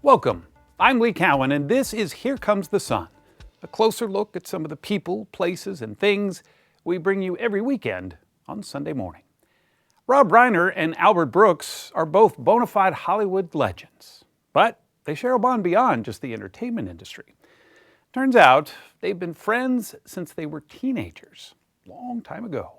Welcome. I'm Lee Cowan, and this is Here Comes the Sun, a closer look at some of the people, places, and things we bring you every weekend on Sunday morning. Rob Reiner and Albert Brooks are both bona fide Hollywood legends, but they share a bond beyond just the entertainment industry. Turns out they've been friends since they were teenagers, a long time ago.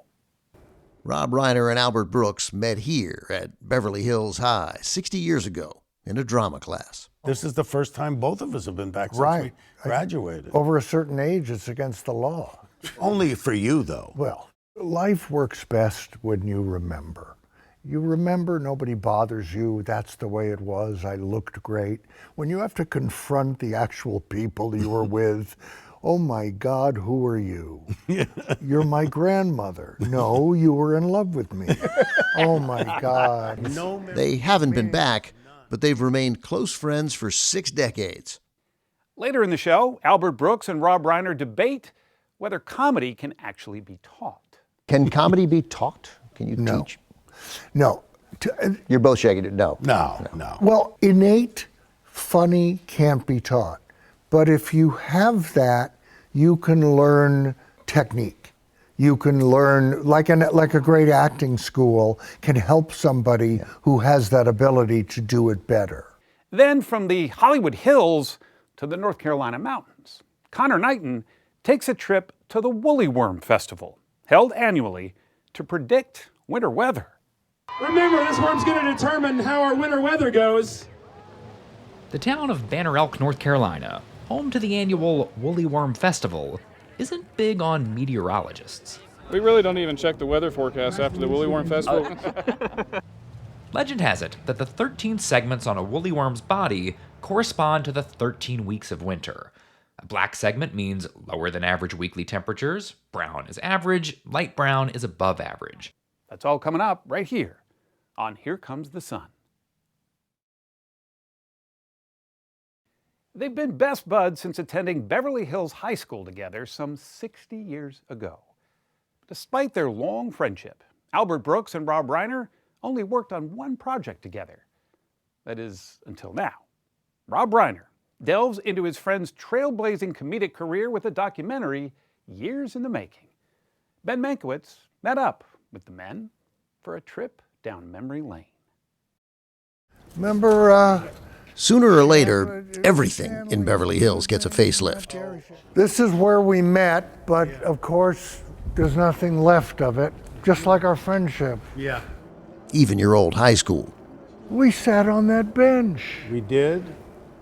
Rob Reiner and Albert Brooks met here at Beverly Hills High 60 years ago in a drama class. This is the first time both of us have been back since we graduated. Over a certain age, it's against the law. Only for you, though. Well, life works best when you remember. You remember, nobody bothers you. That's the way it was. I looked great. When you have to confront the actual people you were with, oh my God, who are you? You're my grandmother. No, you were in love with me. Oh my God. They haven't been back, but they've remained close friends for 6 decades. Later in the show, Albert Brooks and Rob Reiner debate whether comedy can actually be taught. Can comedy be taught? Can you teach? No. You're both shaking it. No. No. Well, innate, funny can't be taught. But if you have that, you can learn technique. You can learn, like a great acting school can help somebody who has that ability to do it better. Then from the Hollywood Hills to the North Carolina mountains, Conor Knighton takes a trip to the Woolly Worm Festival, held annually to predict winter weather. Remember, this worm's going to determine how our winter weather goes. The town of Banner Elk, North Carolina, home to the annual Woolly Worm Festival, isn't big on meteorologists. We really don't even check the weather forecast after the Woolly Worm Festival. Legend has it that the 13 segments on a woolly worm's body correspond to the 13 weeks of winter. A black segment means lower than average weekly temperatures, brown is average, light brown is above average. That's all coming up right here on Here Comes the Sun. They've been best buds since attending Beverly Hills High School together some 60 years ago. Despite their long friendship, Albert Brooks and Rob Reiner only worked on one project together. That is, until now. Rob Reiner delves into his friend's trailblazing comedic career with a documentary years in the making. Ben Mankiewicz met up with the men for a trip down memory lane. Remember, Sooner or later, everything in Beverly Hills gets a facelift. this is where we met, but of course, there's nothing left of it, just like our friendship. Yeah. Even your old high school. We sat on that bench. We did?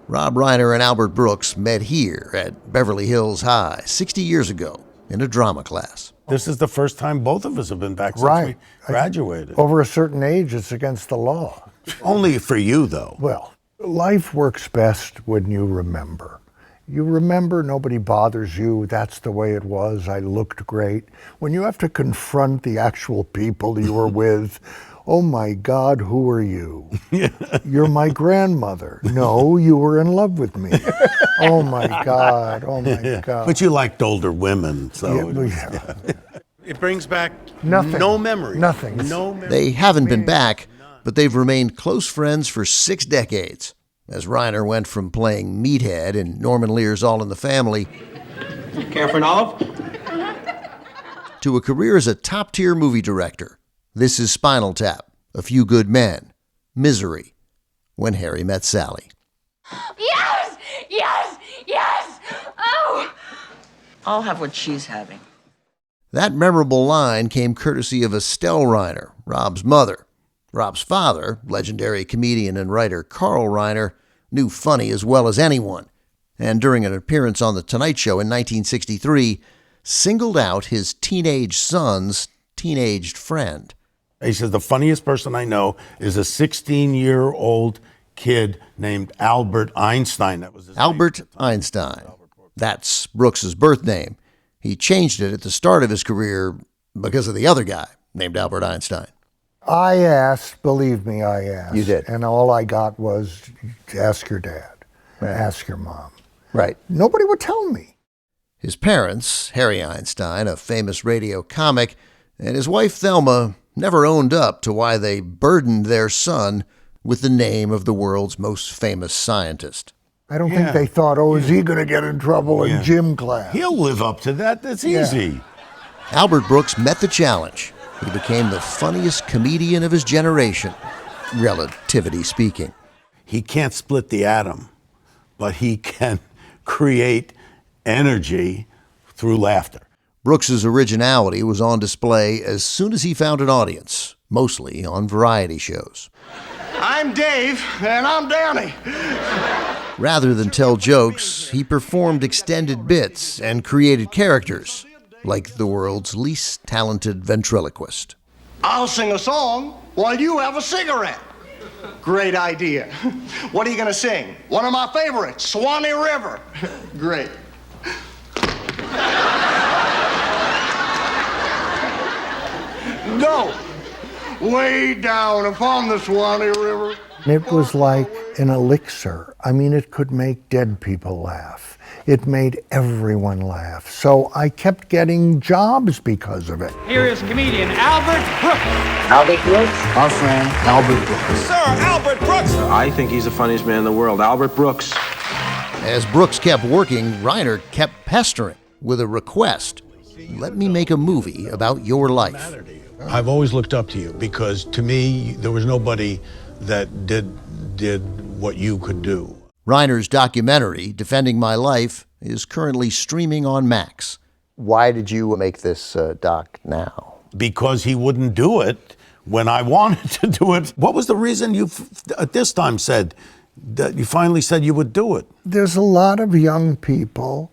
Rob Reiner and Albert Brooks met here at Beverly Hills High 60 years ago in a drama class. This is the first time both of us have been back since we graduated. Over a certain age, it's against the law. Only for you, though. Well, life works best when you remember. You remember, nobody bothers you. That's the way it was. I looked great. When you have to confront the actual people you were with, oh my God, who are you? You're my grandmother. No, you were in love with me. Oh my God, oh my God. But you liked older women, so it brings back Nothing. no memory. Nothing. No memory. They haven't been back, but they've remained close friends for 6 decades, as Reiner went from playing Meathead in Norman Lear's All in the Family Care for an olive? to a career as a top-tier movie director. This is Spinal Tap, A Few Good Men, Misery, When Harry Met Sally. Yes! Yes! Yes! Oh! I'll have what she's having. That memorable line came courtesy of Estelle Reiner, Rob's mother. Rob's father, legendary comedian and writer Carl Reiner, knew funny as well as anyone, and during an appearance on The Tonight Show in 1963, singled out his teenage son's teenaged friend. He says, the funniest person I know is a 16-year-old kid named Albert Einstein. That was his Albert name. Einstein. That's Brooks's birth name. He changed it at the start of his career because of the other guy named Albert Einstein. I asked, believe me, I asked. You did. And all I got was, ask your dad, ask your mom. Right. Nobody would tell me. His parents, Harry Einstein, a famous radio comic, and his wife Thelma never owned up to why they burdened their son with the name of the world's most famous scientist. I don't think they thought, oh, is he going to get in trouble in gym class? He'll live up to that. That's easy. Albert Brooks met the challenge. He became the funniest comedian of his generation, relativity speaking. He can't split the atom, but he can create energy through laughter. Brooks's originality was on display as soon as he found an audience, mostly on variety shows. I'm Dave, and I'm Danny. Rather than tell jokes, he performed extended bits and created characters, like the world's least talented ventriloquist. I'll sing a song while you have a cigarette. Great idea. What are you going to sing? One of my favorites, Swanee River. Great. Go way down upon the Swanee River. It was like an elixir. I mean, it could make dead people laugh. It made everyone laugh. So I kept getting jobs because of it. Here is comedian Albert Brooks. Albert Brooks? Our friend, Albert Brooks. Sir, Albert Brooks. I think he's the funniest man in the world, Albert Brooks. As Brooks kept working, Reiner kept pestering with a request. Let me make a movie about your life. I've always looked up to you because, to me, there was nobody that did what you could do. Reiner's documentary, Defending My Life, is currently streaming on Max. Why did you make this doc now? Because he wouldn't do it when I wanted to do it. What was the reason you at this time said that you finally said you would do it? There's a lot of young people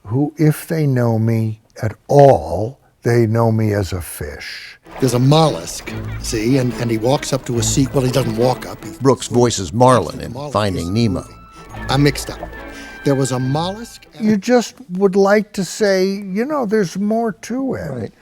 who, if they know me at all, they know me as a fish. There's a mollusk, see, and he walks up to a sea. Well, he doesn't walk up. Brooks voices Marlin in Finding Nemo. I'm mixed up. There was a mollusk. You just would like to say, you know, there's more to it. Right.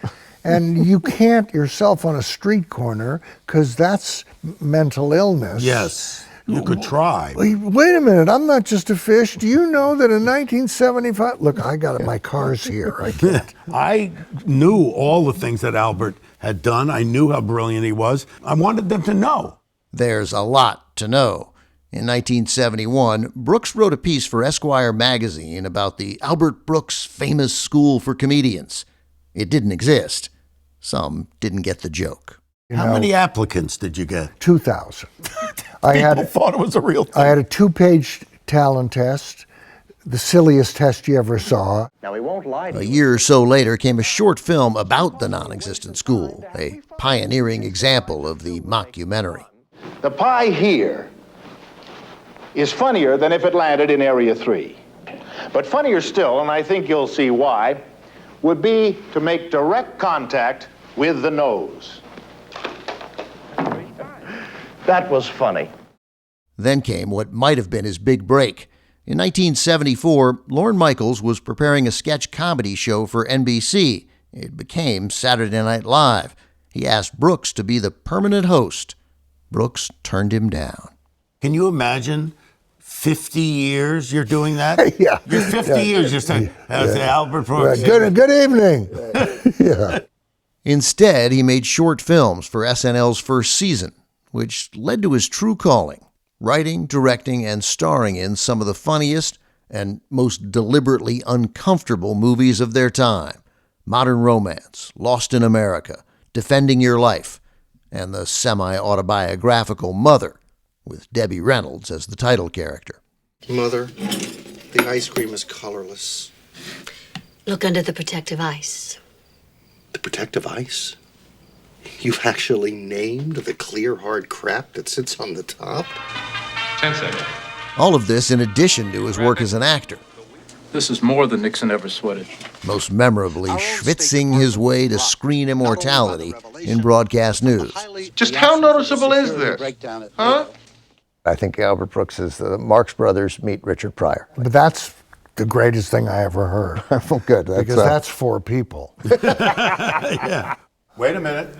And you can't yourself on a street corner, because that's mental illness. Yes, you could try. Wait a minute, I'm not just a fish. Do you know that in 1975, look, I got it, my car's here. I can't. I knew all the things that Albert had done. I knew how brilliant he was. I wanted them to know. There's a lot to know. In 1971, Brooks wrote a piece for Esquire magazine about the Albert Brooks Famous School for Comedians. It didn't exist. Some didn't get the joke. How many applicants did you get? 2,000. People thought it was a real thing. I had a 2-page talent test, the silliest test you ever saw. Now, he won't lie to A you. year or so later came a short film about the non-existent school, a pioneering example of the mockumentary. The pie here is funnier than if it landed in Area 3. But funnier still, and I think you'll see why, would be to make direct contact with the nose. That was funny. Then came what might have been his big break. In 1974, Lorne Michaels was preparing a sketch comedy show for NBC. It became Saturday Night Live. He asked Brooks to be the permanent host. Brooks turned him down. Can you imagine 50 years you're doing that? Yeah. You're 50 years just saying, Albert Brooks. Right. Good evening. Yeah. Instead, he made short films for SNL's first season, which led to his true calling, writing, directing, and starring in some of the funniest and most deliberately uncomfortable movies of their time: Modern Romance, Lost in America, Defending Your Life, and the semi-autobiographical Mother, with Debbie Reynolds as the title character. Mother, the ice cream is colorless. Look under the protective ice. The protective ice? You've actually named the clear, hard crap that sits on the top? 10 seconds. All of this in addition to his work as an actor. This is more than Nixon ever sweated. Most memorably, schwitzing his way to screen immortality in broadcast news. Just how noticeable is this? Huh? I think Albert Brooks is the Marx Brothers meet Richard Pryor. But that's the greatest thing I ever heard. Well, good. Because that's 4 people. Yeah. Wait a minute.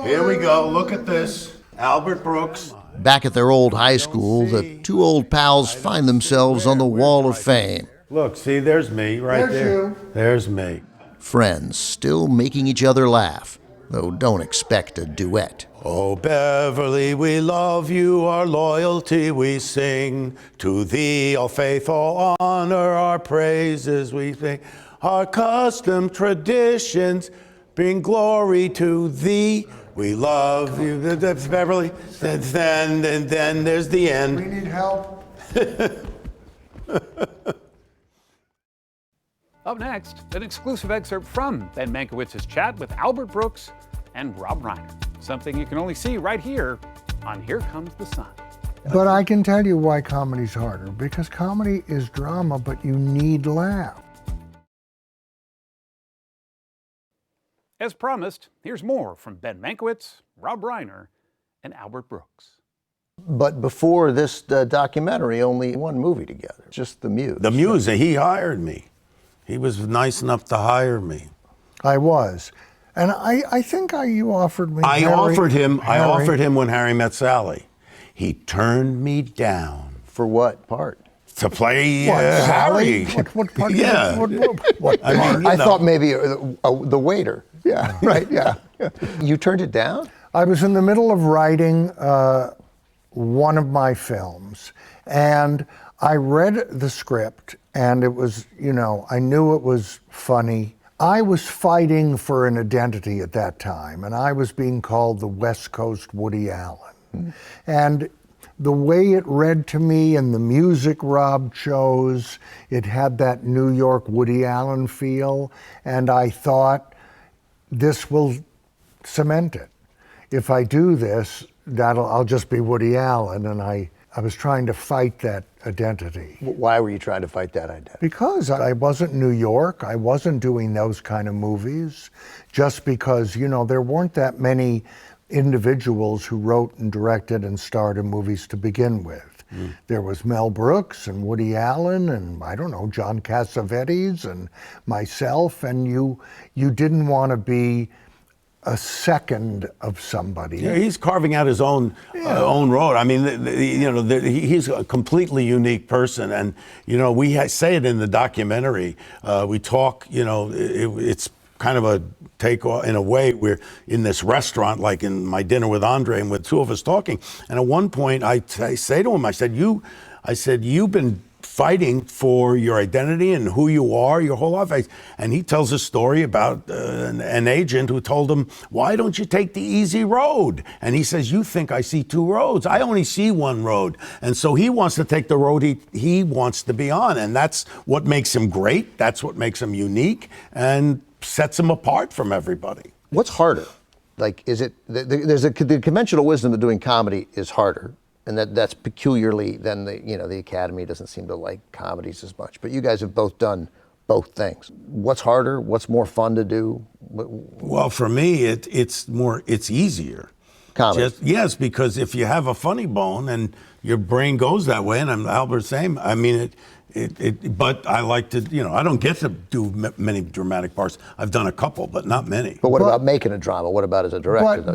Here we go. Look at this. Albert Brooks. Back at their old high school, the two old pals find themselves on the wall of fame. Look, see, there's me right there. There's me. Friends, still making each other laugh, though don't expect a duet. Oh, Beverly, we love you, our loyalty we sing. To thee, all faithful honor, our praises we sing. Our custom traditions bring glory to thee. We love you, Beverly. Then there's the end. We need help. Up next, an exclusive excerpt from Ben Mankiewicz's chat with Albert Brooks and Rob Reiner. Something you can only see right here on Here Comes the Sun. But I can tell you why comedy's harder. Because comedy is drama, but you need laugh. As promised, here's more from Ben Mankiewicz, Rob Reiner, and Albert Brooks. But before this documentary, only one movie together, just The Muse. The Muse, he hired me. He was nice enough to hire me. I was. And I think you offered me I Harry. offered him when Harry Met Sally. He turned me down. For what part? To play What, Harry. What part? Yeah. What I mean, you I know. thought maybe the waiter. Yeah, right, yeah. You turned it down? I was in the middle of writing one of my films, and I read the script, and it was, I knew it was funny. I was fighting for an identity at that time, and I was being called the West Coast Woody Allen. And the way it read to me and the music Rob chose, it had that New York Woody Allen feel, and I thought, this will cement it. If I do this, I'll just be Woody Allen, and I was trying to fight that identity. Why were you trying to fight that identity? Because I wasn't New York, I wasn't doing those kind of movies, just because, there weren't that many individuals who wrote and directed and starred in movies to begin with. There was Mel Brooks and Woody Allen and, John Cassavetes and myself, and you didn't want to be a second of somebody. Yeah, he's carving out his own road. I mean, he's a completely unique person, and we say it in the documentary. We talk. It's kind of a take in a way. We're in this restaurant, like in My Dinner with Andre, and with two of us talking. And at one point, I say to him, I said, you've been fighting for your identity and who you are your whole life. And he tells a story about an agent who told him, why don't you take the easy road? And he says, you think I see two roads. I only see one road. And so he wants to take the road he wants to be on. And that's what makes him great. That's what makes him unique and sets him apart from everybody. What's harder? Like, is it, the conventional wisdom of doing comedy is harder. And that's peculiarly, then the Academy doesn't seem to like comedies as much. But you guys have both done both things. What's harder? What's more fun to do? Well, for me, it's easier. Comedy. Yes, because if you have a funny bone and your brain goes that way, and Albert's same. I mean, but I like to, I don't get to do many dramatic parts. I've done a couple, but not many. But what about making a drama? What about as a director?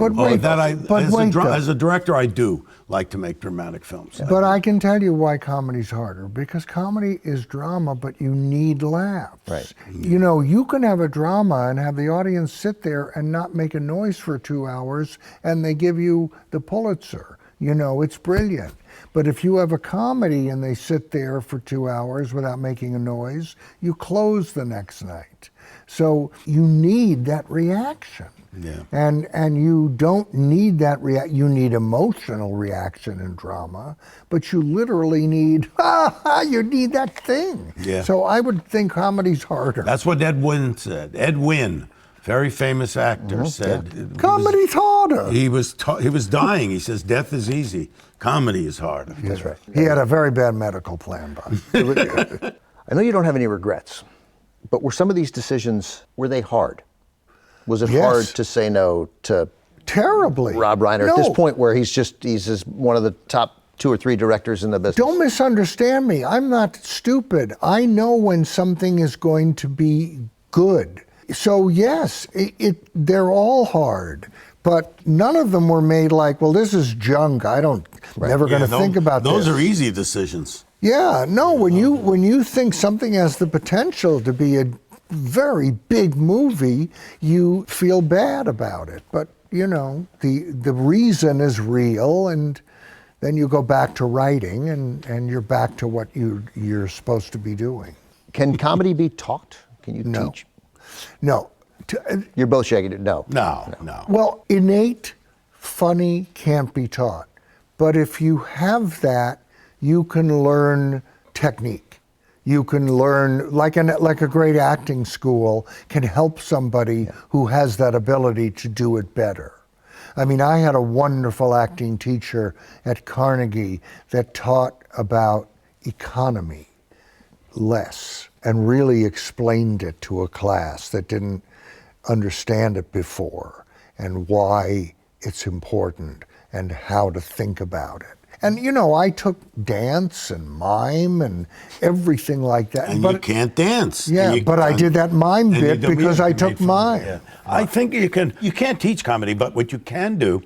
As a director, I do like to make dramatic films. But I can tell you why comedy's harder, because comedy is drama, but you need laughs. Right. You can have a drama and have the audience sit there and not make a noise for 2 hours, and they give you the Pulitzer. It's brilliant. But if you have a comedy and they sit there for 2 hours without making a noise, you close the next night. So you need that reaction. Yeah. And you don't need that you need emotional reaction in drama, but you literally need, you need that thing. Yeah. So I would think comedy's harder. That's what Ed Wynn said. Ed Wynn, very famous actor, said comedy's harder. He was dying. He says death is easy, comedy is hard. That's right. He had a very bad medical plan, Bob. I know you don't have any regrets, but were some of these decisions, were they hard? Was it hard to say no to terribly Rob Reiner at this point, where he's just one of the top 2 or 3 directors in the business? Don't misunderstand me. I'm not stupid. I know when something is going to be good. So yes, they're all hard, but none of them were made like, well, this is junk. Never going to think about those this. Those are easy decisions. Yeah, no. When you think something has the potential to be very big movie, you feel bad about it. But, you know, the reason is real, and then you go back to writing, and you're back to what you're supposed to be doing. Can comedy be taught? Can you No. teach? No. You're both shaking it. No. No. Well, innate funny can't be taught. But if you have that, you can learn technique. You can learn, like a great acting school can help somebody who has that ability to do it better. I mean, I had a wonderful acting teacher at Carnegie that taught about economy less and really explained it to a class that didn't understand it before, and why it's important and how to think about it. And, you know, I took dance and mime and everything like that. And but you can't dance. Yeah, but I did that mime bit because I took mime. Yeah. I think you can't teach comedy, but what you can do,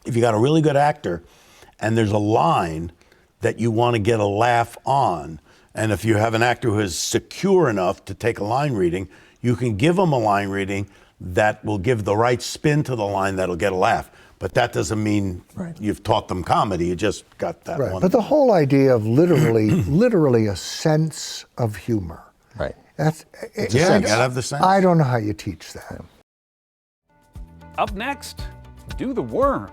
if you got a really good actor and there's a line that you want to get a laugh on, and if you have an actor who is secure enough to take a line reading, you can give them a line reading that will give the right spin to the line that'll get a laugh. But that doesn't mean you've taught them comedy. You just got that one. But the whole idea of literally a sense of humor. Right. That's you gotta have the sense. I don't know how you teach that. Up next, Do the Worm.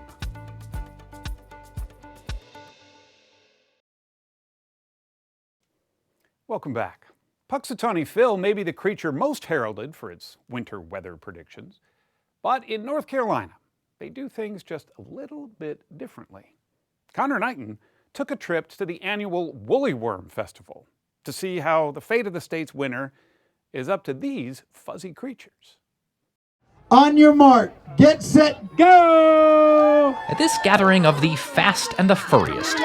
Welcome back. Puxatawny Phil may be the creature most heralded for its winter weather predictions, but in North Carolina, they do things just a little bit differently. Conor Knighton took a trip to the annual Woolly Worm Festival to see how the fate of the state's winter is up to these fuzzy creatures. On your mark, get set, go! At this gathering of the fast and the furriest,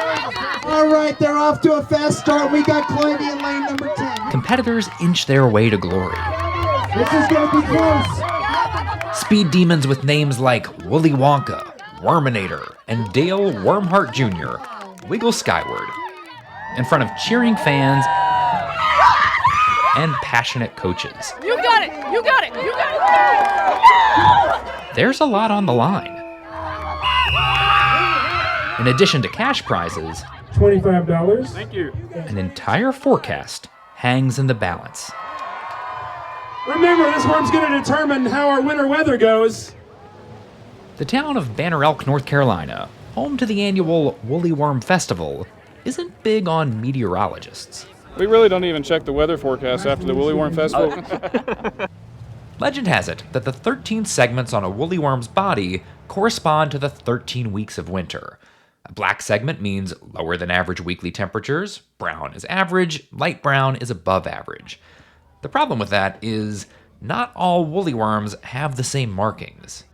All right, they're off to a fast start. We got Chloe in lane number 10. competitors inch their way to glory. This is going to be close. Speed demons with names like Willy Wonka, Worminator, and Dale Wormhart Jr. wiggle skyward in front of cheering fans and passionate coaches. You got it! You got it! You got it! There's a lot on the line. In addition to cash prizes, $25. Thank you. an entire forecast hangs in the balance. Remember, this worm's going to determine how our winter weather goes. The town of Banner Elk, North Carolina, home to the annual Woolly Worm Festival, isn't big on meteorologists. We really don't even check the weather forecast after the Woolly Worm Festival. Legend has it that the 13 segments on a woolly worm's body correspond to the 13 weeks of winter. A black segment means lower than average weekly temperatures, brown is average, light brown is above average. The problem with that is not all woolly worms have the same markings.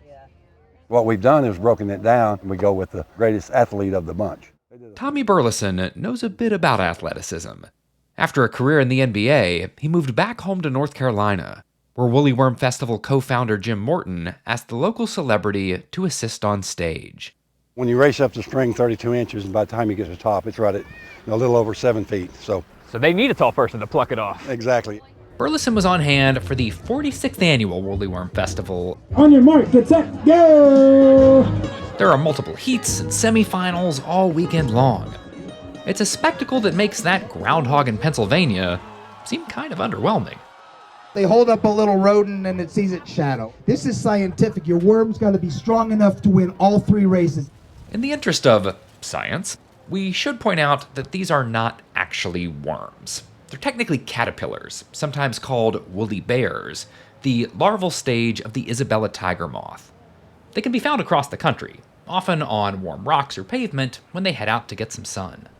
What we've done is broken it down, and we go with the greatest athlete of the bunch. Tommy Burleson knows a bit about athleticism. After a career in the NBA, he moved back home to North Carolina, where Woolly Worm Festival co-founder Jim Morton asked the local celebrity to assist on stage. When you race up the string 32 inches, and by the time you get to the top, it's right at a little over 7 feet. So they need a tall person to pluck it off. Exactly. Burleson was on hand for the 46th annual Woolly Worm Festival. On your mark, get set, go! There are multiple heats and semifinals all weekend long. It's a spectacle that makes that groundhog in Pennsylvania seem kind of underwhelming. They hold up a little rodent and it sees its shadow. This is scientific. Your worm's got to be strong enough to win all 3 races. In the interest of science, we should point out that these are not actually worms. They're technically caterpillars, sometimes called woolly bears, the larval stage of the Isabella tiger moth. They can be found across the country, often on warm rocks or pavement when they head out to get some sun.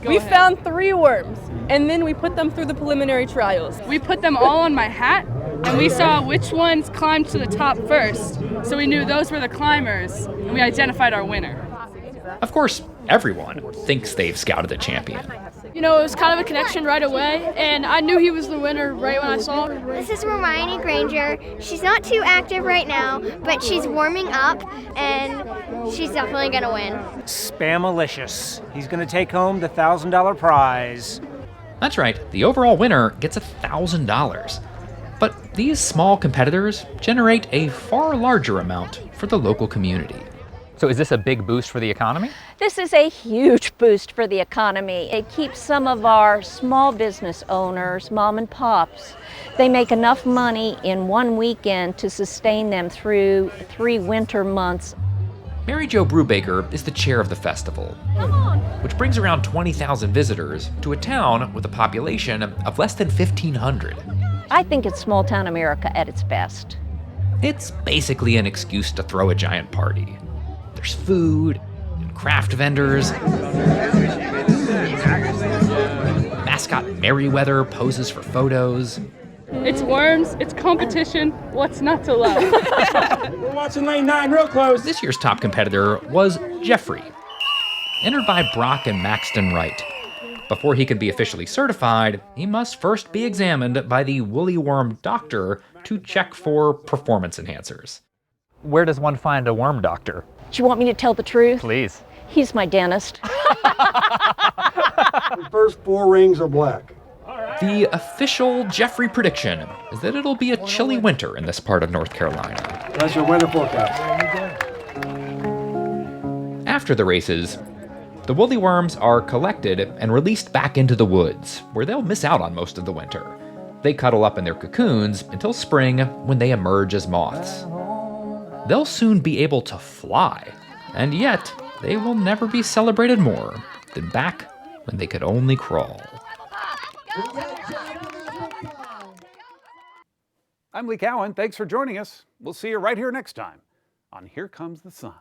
We found 3 worms, and then we put them through the preliminary trials. We put them all on my hat, and we saw which ones climbed to the top first, so we knew those were the climbers, and we identified our winner. Of course, everyone thinks they've scouted a champion. You know, it was kind of a connection right away, and I knew he was the winner right when I saw him. This is Hermione Granger. She's not too active right now, but she's warming up, and she's definitely going to win. Spamalicious. He's going to take home the $1,000 prize. That's right, the overall winner gets $1,000. these small competitors generate a far larger amount for the local community. So is this a big boost for the economy? This is a huge boost for the economy. It keeps some of our small business owners, mom and pops, they make enough money in one weekend to sustain them through 3 winter months. Mary Jo Brubaker is the chair of the festival, which brings around 20,000 visitors to a town with a population of less than 1,500. I think it's small town America at its best. It's basically an excuse to throw a giant party. There's food and craft vendors. Mascot Merriweather poses for photos. It's worms, it's competition, what's not to love? We're watching lane 9 real close. This year's top competitor was Jeffrey, entered by Brock and Maxton Wright. Before he can be officially certified, he must first be examined by the woolly worm doctor to check for performance enhancers. Where does one find a worm doctor? Do you want me to tell the truth? Please. He's my dentist. The first 4 rings are black. The official Jeffrey prediction is that it'll be a chilly winter in this part of North Carolina. That's your winter forecast. After the races, the woolly worms are collected and released back into the woods, where they'll miss out on most of the winter. They cuddle up in their cocoons until spring, when they emerge as moths. They'll soon be able to fly, and yet they will never be celebrated more than back when they could only crawl. I'm Lee Cowan. Thanks for joining us. We'll see you right here next time on Here Comes the Sun.